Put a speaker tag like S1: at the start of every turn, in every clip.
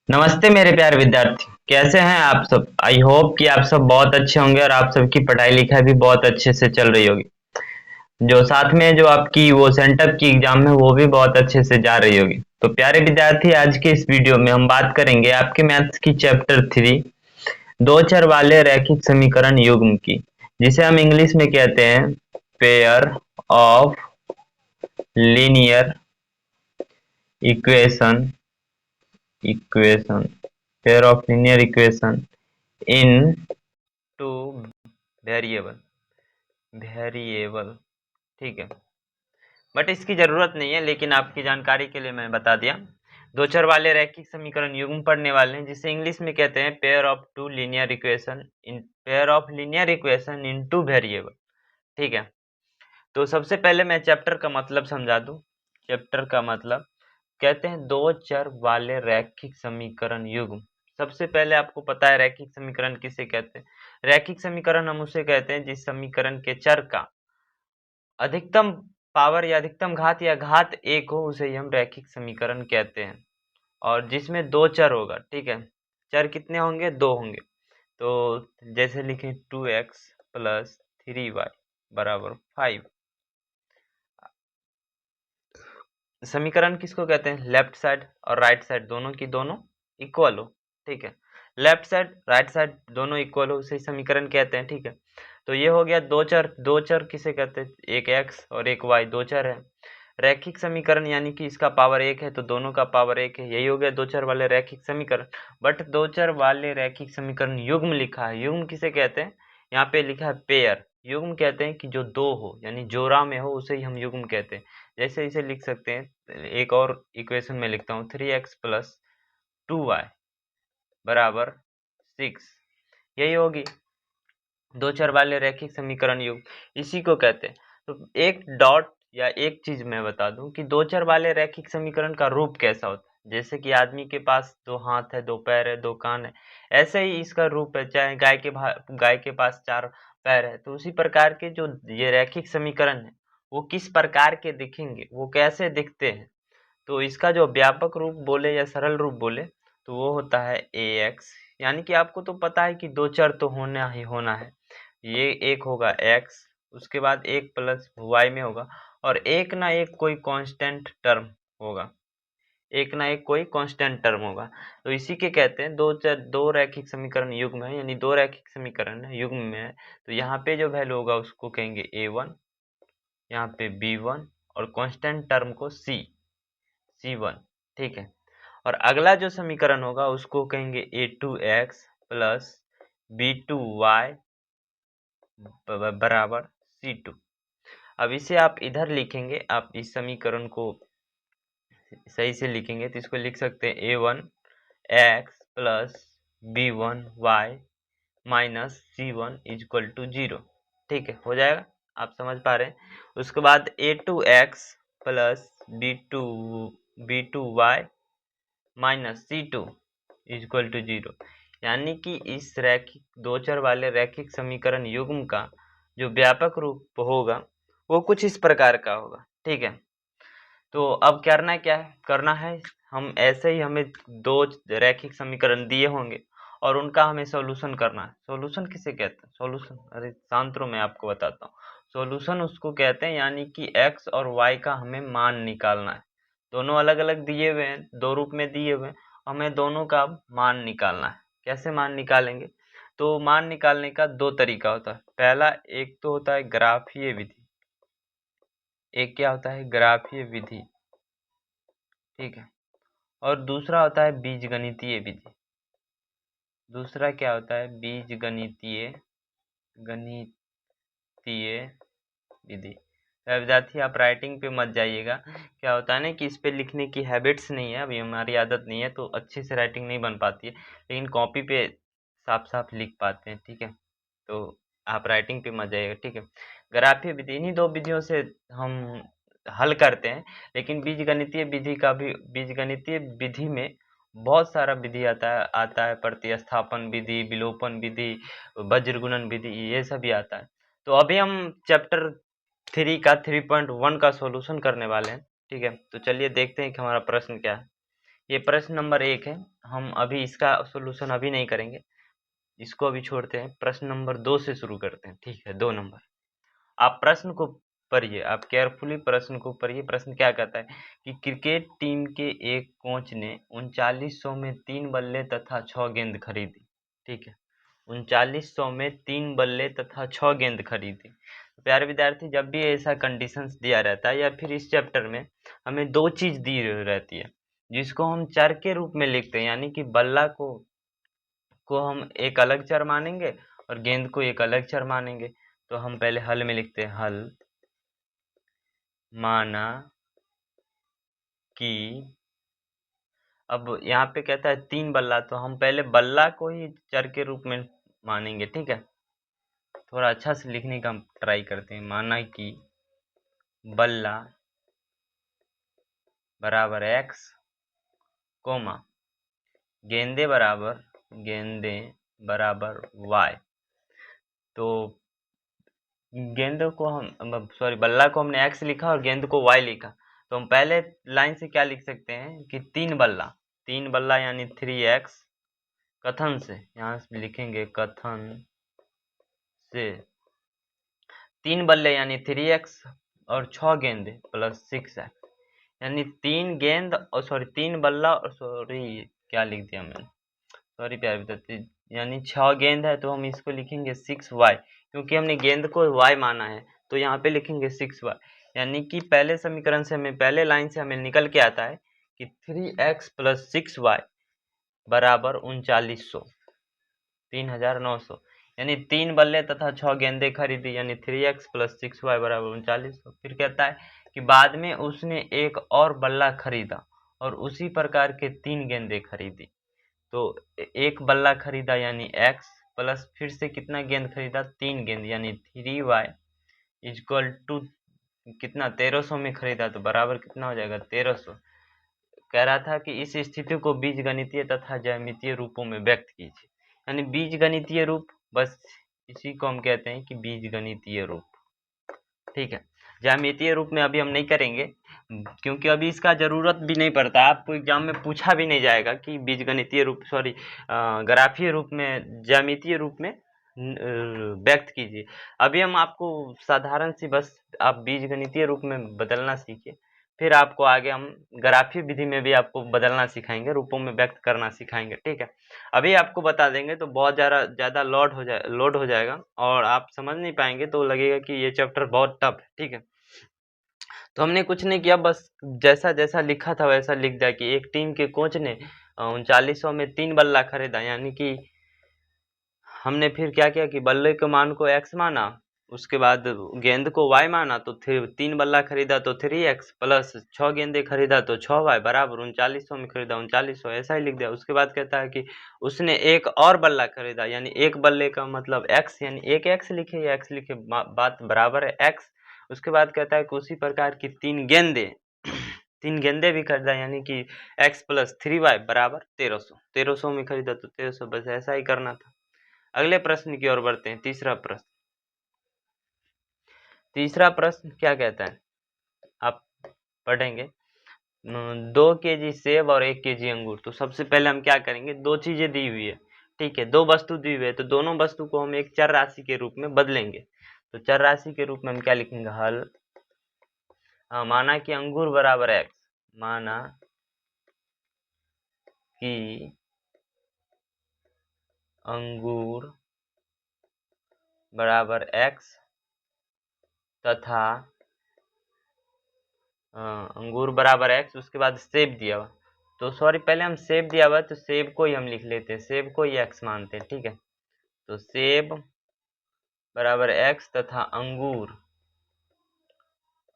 S1: नमस्ते मेरे प्यारे विद्यार्थी। कैसे हैं आप सब? आई होप कि आप सब बहुत अच्छे होंगे और आप सबकी पढ़ाई लिखाई भी बहुत अच्छे से चल रही होगी। जो साथ में जो आपकी वो सेंटअप की एग्जाम है वो भी बहुत अच्छे से जा रही होगी। तो प्यारे विद्यार्थी, आज के इस वीडियो में हम बात करेंगे आपके मैथ्स की चैप्टर 3 दो चर वाले रैखिक समीकरण युग्म की, जिसे हम इंग्लिश में कहते हैं pair of linear equation equation pair of linear equation in two variable variable. ठीक है, बट इसकी जरूरत नहीं है, लेकिन आपकी जानकारी के लिए मैं बता दिया। दो चर वाले रैखिक समीकरण युग्म पढ़ने वाले हैं, जिसे इंग्लिश में कहते हैं pair of two linear equation in pair of linear equation in two variable. ठीक है, तो सबसे पहले मैं चैप्टर का मतलब समझा दूं। चैप्टर का मतलब कहते हैं दो चर वाले रैखिक समीकरण युग्म। सबसे पहले आपको पता है रैखिक समीकरण किसे कहते हैं। रैखिक समीकरण हम उसे कहते हैं जिस समीकरण के चर का अधिकतम पावर या अधिकतम घात या घात एक हो, उसे ही हम रैखिक समीकरण कहते हैं। और जिसमें दो चर होगा। ठीक है, चर कितने होंगे? दो होंगे। तो जैसे लिखें 2x प्लस 3y बराबर 5। समीकरण किसको कहते हैं? लेफ्ट साइड और राइट साइड दोनों की दोनों इक्वल हो। ठीक है, लेफ्ट साइड राइट साइड दोनों इक्वल हो, उसे समीकरण कहते हैं। ठीक है, तो ये हो गया दो चर। दो चर किसे कहते हैं? एक x और एक y, दो चर है। रैखिक समीकरण यानी कि इसका पावर एक है तो दोनों का पावर एक है, यही हो गया दो चर वाले रैखिक समीकरण। बट दो चर वाले रैखिक समीकरण युग्म लिखा है। युग्म किसे कहते हैं? यहाँ पे लिखा है पेयर। युग्म कहते हैं कि जो दो हो, यानी जोड़ा में हो, उसे ही हम युग्म कहते हैं। जैसे इसे लिख सकते हैं, एक और इक्वेशन में लिखता हूँ, 3x प्लस 2y बराबर 6। यही होगी दो चर वाले रैखिक समीकरण युग्म, इसी को कहते हैं। तो एक डॉट या एक चीज मैं बता दूं कि दो चर वाले रैखिक समीकरण का रूप कैसा होता है। जैसे कि आदमी के पास दो हाथ है, दो पैर है, दो कान है, ऐसे ही इसका रूप है। चाहे गाय के पास चार पैर है, तो उसी प्रकार के जो ये रैखिक समीकरण है वो किस प्रकार के दिखेंगे, वो कैसे दिखते हैं। तो इसका जो व्यापक रूप बोले या सरल रूप बोले तो वो होता है ax। यानी कि आपको तो पता है कि दो चर तो होना ही होना है। ये एक होगा x, उसके बाद एक प्लस y में होगा, और एक ना एक कोई कांस्टेंट टर्म होगा। एक ना एक कोई कांस्टेंट टर्म होगा। तो इसी के कहते हैं दो रैखिक समीकरण युग्म है, यानी दो रैखिक समीकरण है युग्म में है। तो यहाँ पे जो वैल्यू होगा उसको कहेंगे a1, यहाँ पे b1, और कांस्टेंट टर्म को c1। ठीक है, और अगला जो समीकरण होगा उसको कहेंगे a2x प्लस b2y बराबर c2। अब इसे आप इधर लिखेंगे, आप इस समीकरण को सही से लिखेंगे तो इसको लिख सकते हैं a1x plus b1y minus c1 equal to 0। ठीक है, हो जाएगा, आप समझ पा रहे हैं। उसके बाद a2x plus b2y minus c2 equal to 0। यानी कि इस रैखिक दो चर वाले रैखिक समीकरण युग्म का जो व्यापक रूप होगा वो कुछ इस प्रकार का होगा। ठीक है, तो अब करना है, हम ऐसे ही हमें दो रैखिक समीकरण दिए होंगे और उनका हमें सॉल्यूशन करना है। सॉल्यूशन किसे कहते हैं? सॉल्यूशन, अरे शांत रहो, मैं आपको बताता हूँ। सॉल्यूशन उसको कहते हैं यानी कि x और y का हमें मान निकालना है। दोनों अलग अलग दिए हुए हैं, दो रूप में दिए हुए हैं, हमें दोनों का मान निकालना है। कैसे मान निकालेंगे? तो मान निकालने का दो तरीका होता है। पहला, एक तो होता है ग्राफीय विधि। एक क्या होता है? ग्राफीय विधि। ठीक है, और दूसरा होता है बीजगणितीय विधि। दूसरा क्या होता है? बीजगणितीय गणितीय विधि। विद्यार्थी, आप राइटिंग पे मत जाइएगा। क्या होता है ना कि इस पे लिखने की हैबिट्स नहीं है, अभी हमारी आदत नहीं है, तो अच्छे से राइटिंग नहीं बन पाती है, लेकिन कॉपी पे साफ साफ लिख पाते हैं। ठीक है, तो आप राइटिंग पे मत जाइएगा। ठीक है, ग्राफीय विधि, इन्हीं दो विधियों से हम हल करते हैं। लेकिन बीजगणितीय विधि में बहुत सारा विधि आता है प्रतिस्थापन विधि, विलोपन विधि, वज्र गुणन विधि, ये सभी आता है। तो अभी हम चैप्टर 3 का 3.1 का सॉल्यूशन करने वाले हैं। ठीक है, तो चलिए देखते हैं कि हमारा प्रश्न क्या है। ये प्रश्न नंबर 1 है। हम अभी इसका सोल्यूशन अभी नहीं करेंगे, इसको अभी छोड़ते हैं। प्रश्न नंबर 2 से शुरू करते हैं, ठीक है। 2 नंबर, आप प्रश्न को पढ़िए, आप केयरफुली प्रश्न को पढ़िए। प्रश्न क्या कहता है कि क्रिकेट टीम के एक कोच ने 3900 में 3 बल्ले तथा 6 गेंद खरीदी, ठीक है। 3900 में 3 बल्ले तथा 6 गेंद खरीदी। प्यारे विद्यार्थी, जब भी ऐसा कंडीशंस दिया रहता है या फिर इस चैप्टर में हमें 2 चीज दी रहती है जिसको हम चर के रूप में लिखते हैं, यानी कि बल्ला को हम एक अलग चर मानेंगे और गेंद को एक अलग चर मानेंगे। तो हम पहले हल में लिखते हैं, हल माना कि, अब यहाँ पे कहता है 3 बल्ला, तो हम पहले बल्ला को ही चर के रूप में मानेंगे, ठीक है। थोड़ा अच्छा से लिखने का हम ट्राई करते हैं। माना कि बल्ला बराबर x, कोमा गेंदे बराबर y। तो गेंद को हम सॉरी बल्ला को हमने x लिखा और गेंद को y लिखा, तो हम पहले लाइन से क्या लिख सकते हैं कि 3 बल्ला यानी 3x, कथन से, यहाँ से लिखेंगे कथन से 3 बल्ले यानी 3x और 6 गेंदे प्लस 6x, यानी 3 गेंद और 3 बल्ला और क्या लिख दिया मैंने, सॉरी प्यारे विद्यार्थी, यानी 6 गेंद है तो हम इसको लिखेंगे 6y, क्योंकि हमने गेंद को y माना है तो यहाँ पे लिखेंगे 6y। यानी कि पहले समीकरण से हमें, पहले लाइन से हमें निकल के आता है कि 3x प्लस 6y बराबर 3900, 3900, यानी 3 बल्ले तथा 6 गेंदे खरीदी, यानी 3x प्लस 6y बराबर 3900। फिर कहता है कि बाद में उसने एक और बल्ला खरीदा और उसी प्रकार के 3 गेंदे खरीदी। तो एक बल्ला खरीदा यानी x, प्लस फिर से कितना गेंद खरीदा, 3 गेंद, यानी 3y इक्वल टू कितना, 1300 में खरीदा, तो बराबर कितना हो जाएगा, 1300। कह रहा था कि इस स्थिति को बीजगणितीय तथा ज्यामितीय रूपों में व्यक्त कीजिए, यानी बीजगणितीय रूप, बस इसी को हम कहते हैं कि बीजगणितीय रूप, ठीक है। ज्यामितीय रूप में अभी हम नहीं करेंगे क्योंकि अभी इसका जरूरत भी नहीं पड़ता, आपको एग्जाम में पूछा भी नहीं जाएगा कि बीजगणितीय रूप, सॉरी ग्राफीय रूप में, ज्यामितीय रूप में व्यक्त कीजिए। अभी हम आपको साधारण सी, बस आप बीजगणितीय रूप में बदलना सीखिए, फिर आपको आगे हम ग्राफीय विधि में भी आपको बदलना सिखाएंगे, रूपों में व्यक्त करना सिखाएंगे, ठीक है। अभी आपको बता देंगे तो बहुत ज्यादा लोड हो जाएगा और आप समझ नहीं पाएंगे, तो लगेगा कि ये चैप्टर बहुत टफ है, ठीक है। तो हमने कुछ नहीं किया, बस जैसा जैसा लिखा था वैसा लिख दिया कि एक टीम के कोच ने 3900 में 3 बल्ला खरीदा, यानी कि हमने फिर क्या किया कि बल्ले के मान को x माना, उसके बाद गेंद को y माना, तो 3 बल्ला खरीदा तो 3x, प्लस 6 गेंदे खरीदा तो 6y बराबर 3900 में खरीदा 3900, ऐसा ही लिख दिया। उसके बाद कहता है कि उसने एक और बल्ला खरीदा, यानी एक बल्ले का मतलब x, यानी एक x लिखे या x लिखे, बात बराबर है x। उसके बाद कहता है कि उसी प्रकार की 3 गेंदे भी खरीदा, यानी कि x प्लस 3y बराबर 1300 में खरीदा तो 1300, बस ऐसा ही करना था। अगले प्रश्न की ओर बढ़ते हैं। तीसरा प्रश्न क्या कहता है, आप पढ़ेंगे 2 kg सेब और 1 kg अंगूर। तो सबसे पहले हम क्या करेंगे, 2 चीजें दी हुई है, ठीक है, 2 वस्तु दी हुई है, तो दोनों वस्तु को हम एक चर राशि के रूप में बदलेंगे। तो चर राशि के रूप में हम क्या लिखेंगे, हल माना कि अंगूर बराबर x, माना कि अंगूर बराबर x तथा अंगूर बराबर x, उसके बाद सेब दिया हुआ, तो सॉरी पहले हम सेब दिया हुआ तो सेब को ही हम लिख लेते हैं, सेब को ही x मानते हैं, ठीक है। तो सेब बराबर x तथा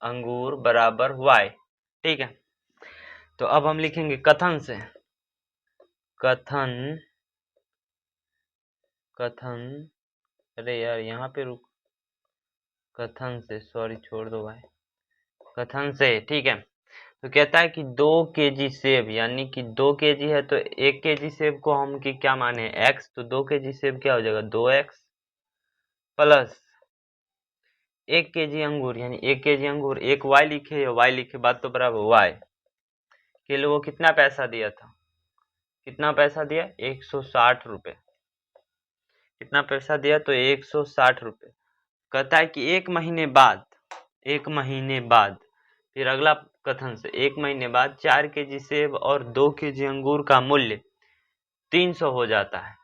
S1: अंगूर बराबर y, ठीक है। तो अब हम लिखेंगे कथन से, कथन अरे यार यहाँ पे रुक, कथन से, सॉरी छोड़ दो भाई, कथन से, ठीक है। तो कहता है कि 2 kg सेब, यानी कि 2 kg है तो 1 kg सेब को हम की क्या माने, x, तो 2 kg सेब क्या हो जाएगा, 2x, प्लस 1 kg अंगूर, यानी 1 kg अंगूर, एक y लिखे या y लिखे, बात तो बराबर y के लिए वो कितना पैसा दिया था, कितना पैसा दिया? 160 रुपये। कितना पैसा दिया? तो 160 रुपये। कहता है कि 1 महीने बाद, 1 महीने बाद, फिर अगला कथन से 1 महीने बाद 4 kg सेब और 2 kg अंगूर का मूल्य 300 हो जाता है।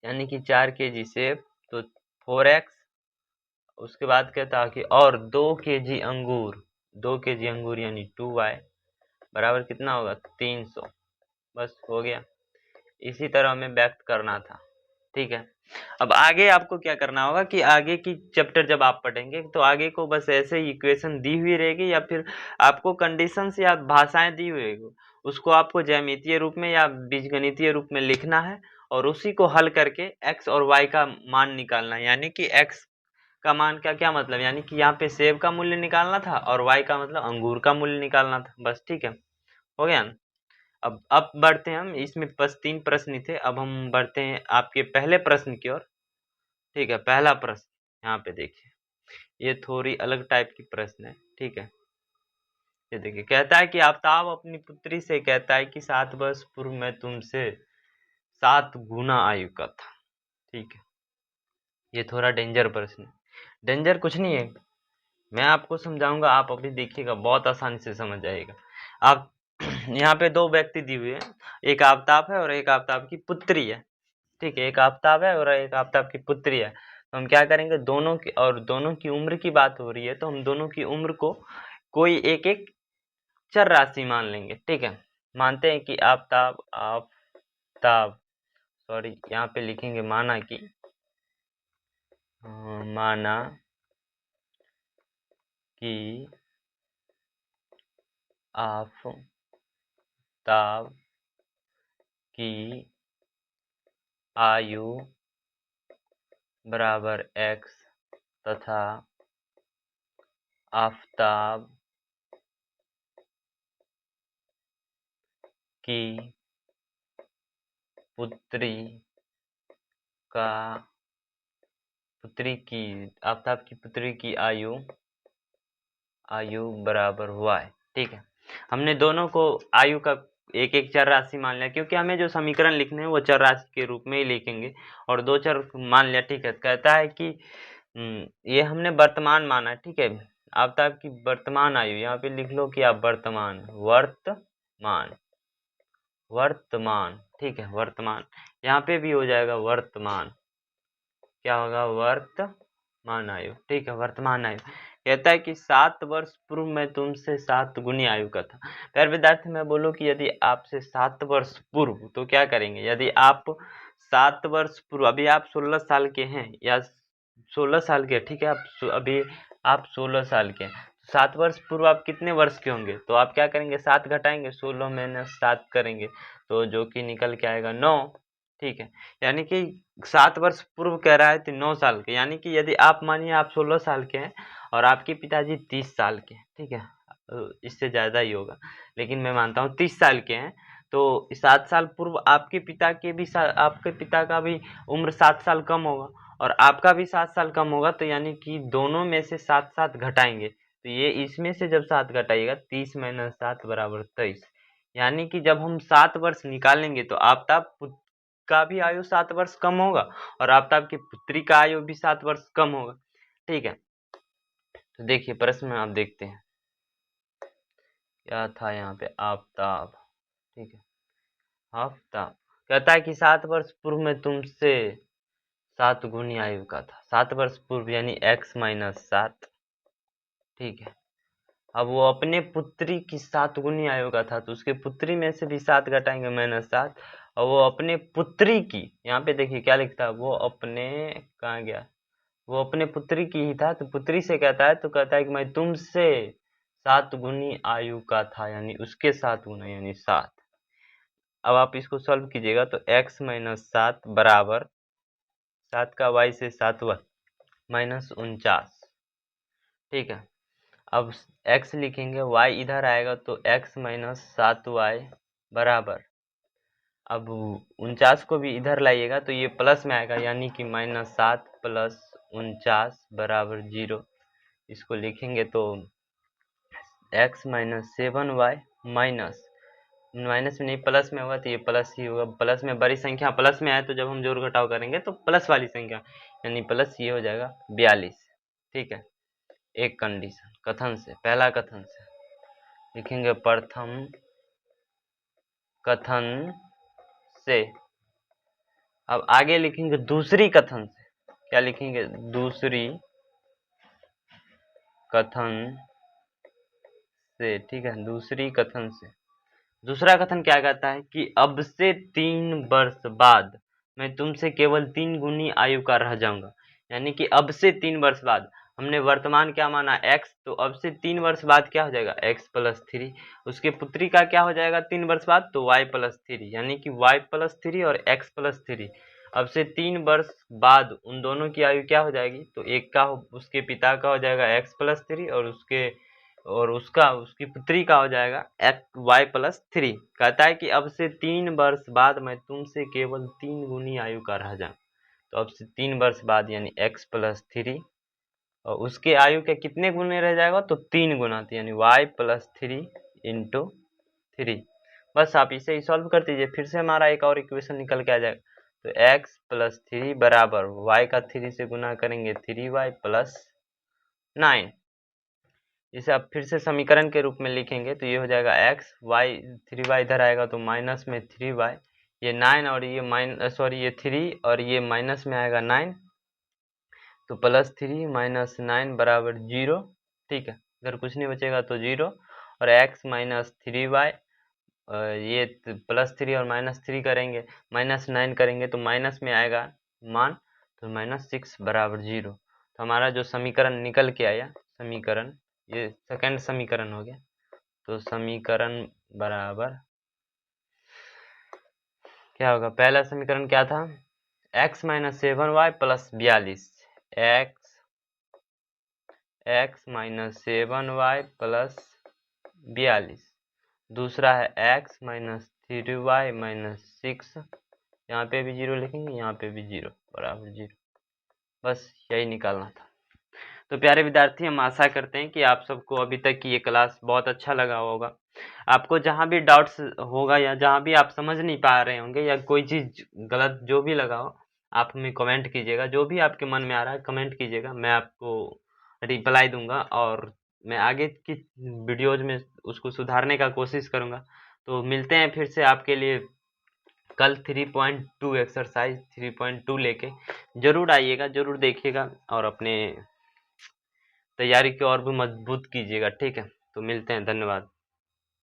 S1: यानी कि 4 kg सेब तो 4x, उसके बाद कहता है कि और 2 kg अंगूर, 2 kg अंगूर यानी 2y बराबर कितना होगा? 300। बस हो गया। इसी तरह हमें व्यक्त करना था। ठीक है। अब आगे आपको क्या करना होगा कि आगे की चैप्टर जब आप पढ़ेंगे तो आगे को बस ऐसे ही इक्वेशन दी हुई रहेगी या फिर आपको कंडीशंस या भाषाएं दी हुई रहेगी, उसको आपको ज्यामितीय रूप में या बीजगणितीय रूप में लिखना है और उसी को हल करके x और y का मान निकालना है। यानी कि x का मान का क्या मतलब, यानी कि यहाँ पे सेब का मूल्य निकालना था और y का मतलब अंगूर का मूल्य निकालना था। बस ठीक है, हो गया ना। अब बढ़ते हैं हम, इसमें बस 3 प्रश्न ही थे। अब हम बढ़ते हैं आपके पहले प्रश्न की ओर। ठीक है, पहला प्रश्न यहाँ पे देखिए, ये थोड़ी अलग टाइप की प्रश्न है। ठीक है, ये देखिए, कहता है कि आफ्ताब अपनी पुत्री से कहता है कि 7 वर्ष पूर्व मैं तुमसे 7 गुना आयु का था। ठीक है, ये थोड़ा डेंजर प्रश्न है। डेंजर कुछ नहीं है, मैं आपको समझाऊंगा, आप अभी देखिएगा, बहुत आसानी से समझ जाएगा। आप यहाँ पे 2 व्यक्ति दिए हुए हैं, एक आफ्ताब है और एक आफ्ताब की पुत्री है। ठीक है, एक आफ्ताब है और एक आफ्ताब की पुत्री है। तो हम क्या करेंगे, दोनों की, और दोनों की उम्र की बात हो रही है तो हम दोनों की उम्र को कोई एक एक चर राशि मान लेंगे। ठीक है, मानते हैं कि आफ्ताब आफ्ताब सॉरी यहाँ पे लिखेंगे माना कि माना कि आफ्ताब की आयु बराबर x तथा आफ्ताब की पुत्री का आफ्ताब की पुत्री की आयु बराबर हुआ है। ठीक है, हमने दोनों को आयु का एक एक चर राशि मान लिया, क्योंकि हमें जो समीकरण लिखने हैं वो चर राशि के रूप में ही लिखेंगे, और 2 चर मान लिया। ठीक है, कहता है कि ये हमने वर्तमान माना है। ठीक है, आफ्ताब की वर्तमान आयु, यहाँ पे लिख लो कि आप वर्तमान वर्तमान वर्तमान ठीक है, वर्तमान, यहाँ पे भी हो जाएगा वर्तमान, क्या होगा? वर्तमान आयु। ठीक है, वर्तमान आयु। कहता है कि 7 वर्ष पूर्व मैं तुमसे 7 गुनी आयु का था। प्यारे विद्यार्थी, मैं बोलूं कि यदि आपसे 7 वर्ष पूर्व, तो क्या करेंगे? यदि आप 7 वर्ष पूर्व, अभी आप 16 साल के हैं या 16 साल के, ठीक है, अभी आप 16 साल के हैं, 7 वर्ष पूर्व आप कितने वर्ष के होंगे? तो आप क्या करेंगे? 7 घटाएंगे, 16 माइनस 7 करेंगे तो जो कि निकल के आएगा 9। ठीक है, यानी कि 7 वर्ष पूर्व कह रहा है तो 9 साल के, यानी कि यदि आप मानिए आप 16 साल के हैं और आपके पिताजी 30 साल के हैं। ठीक है, इससे ज़्यादा ही होगा, लेकिन मैं मानता हूँ 30 साल के हैं, तो 7 साल पूर्व आपके पिता के भी आपके पिता का भी उम्र 7 साल कम होगा और आपका भी 7 साल कम होगा, तो यानी कि दोनों में से 7 घटाएंगे, तो ये इसमें से जब 7 घटाइएगा, 30 माइनस 7 बराबर 23। यानी कि जब हम 7 वर्ष निकालेंगे तो आफ्ताब का भी आयु 7 वर्ष कम होगा और आफ्ताब की पुत्री का आयु भी 7 वर्ष कम होगा। ठीक है, तो देखिए प्रश्न में आप देखते हैं क्या था यहाँ पे। आफ्ताब, ठीक है, आफ्ताब कहता है कि 7 वर्ष पूर्व में तुमसे 7 गुनी आयु का था। 7 वर्ष पूर्व यानी x-7। ठीक है, अब वो अपने पुत्री की 7 गुनी आयु का था, तो उसके पुत्री में से भी 7 घटाएंगे, -7, और वो अपने पुत्री की, यहाँ पे देखिए क्या लिखता है, वो अपने, कहाँ गया, वो अपने पुत्री की ही था, तो पुत्री से कहता है, तो कहता है कि मैं तुमसे 7 गुनी आयु का था, यानी उसके 7 गुना यानी 7। अब आप इसको सॉल्व कीजिएगा तो x-7 बराबर 7 का y से 7 -49। ठीक है, अब x लिखेंगे, y इधर आएगा तो x-7y बराबर, अब 49 को भी इधर लाइएगा तो ये प्लस में आएगा, यानी कि -7 प्लस 49 बराबर 0। इसको लिखेंगे तो x-7y माइनस माइनस में नहीं प्लस में होगा तो ये प्लस ही होगा। प्लस में बड़ी संख्या प्लस में आए तो जब हम जोड़ घटाव करेंगे तो प्लस वाली संख्या यानी प्लस ये हो जाएगा 42। ठीक है, एक कंडीशन कथन से, पहला कथन से लिखेंगे प्रथम कथन से। अब आगे लिखेंगे दूसरी कथन से, क्या लिखेंगे? दूसरी कथन से। ठीक है, दूसरी कथन से। दूसरा कथन क्या कहता है कि अब से 3 वर्ष बाद मैं तुमसे केवल 3 गुनी आयु का रह जाऊंगा। यानी कि अब से 3 वर्ष बाद, हमने वर्तमान क्या माना x, तो अब से 3 वर्ष बाद क्या हो जाएगा x+3। उसके पुत्री का क्या हो जाएगा 3 वर्ष बाद, तो y+3, यानी कि y+3 और x+3। अब से 3 वर्ष बाद उन दोनों की आयु क्या हो जाएगी, तो एक का उसके पिता का हो जाएगा x+3 और उसकी पुत्री का हो जाएगा y+3। कहता है कि अब से 3 वर्ष बाद मैं तुमसे केवल 3 गुनी आयु का रह जाऊं। तो अब से 3 वर्ष बाद यानी x+3 और उसके आयु के कितने गुने रह जाएगा, तो 3 गुना, तो यानी y+3 इंटू 3। बस आप इसे ही सॉल्व कर दीजिए, फिर से हमारा एक और इक्वेशन निकल के आ जाएगा। तो x+3 बराबर y का 3 से गुना करेंगे 3y+9। इसे आप फिर से समीकरण के रूप में लिखेंगे तो ये हो जाएगा x y, 3y इधर आएगा तो माइनस में 3y, ये 9 और ये ये 3 और ये माइनस में आएगा 9, तो +3 - 9 बराबर 0। ठीक है, इधर कुछ नहीं बचेगा तो 0 और x - 3y, ये +3 और -3 करेंगे, -9 करेंगे तो माइनस में आएगा मान, तो -6 बराबर 0। तो हमारा जो समीकरण निकल के आया, समीकरण ये सेकंड समीकरण हो गया। तो समीकरण बराबर क्या होगा, पहला समीकरण क्या था, x - 7y + 42, x - 7y + 42। दूसरा है x - 3y - 6, यहाँ पे भी 0 लिखेंगे, यहाँ पे भी 0 बराबर 0। बस यही निकालना था। तो प्यारे विद्यार्थी, हम आशा करते हैं कि आप सबको अभी तक की ये क्लास बहुत अच्छा लगा होगा। आपको जहाँ भी डाउट्स होगा या जहाँ भी आप समझ नहीं पा रहे होंगे या कोई चीज़ गलत जो भी लगा हो, आप हमें कमेंट कीजिएगा। जो भी आपके मन में आ रहा है कमेंट कीजिएगा, मैं आपको रिप्लाई दूंगा और मैं आगे की वीडियोज में उसको सुधारने का कोशिश करूंगा। तो मिलते हैं फिर से आपके लिए कल 3.2 एक्सरसाइज 3.2 लेके। जरूर आइएगा, जरूर देखिएगा और अपने तैयारी को और भी मजबूत कीजिएगा। ठीक है, तो मिलते हैं, धन्यवाद।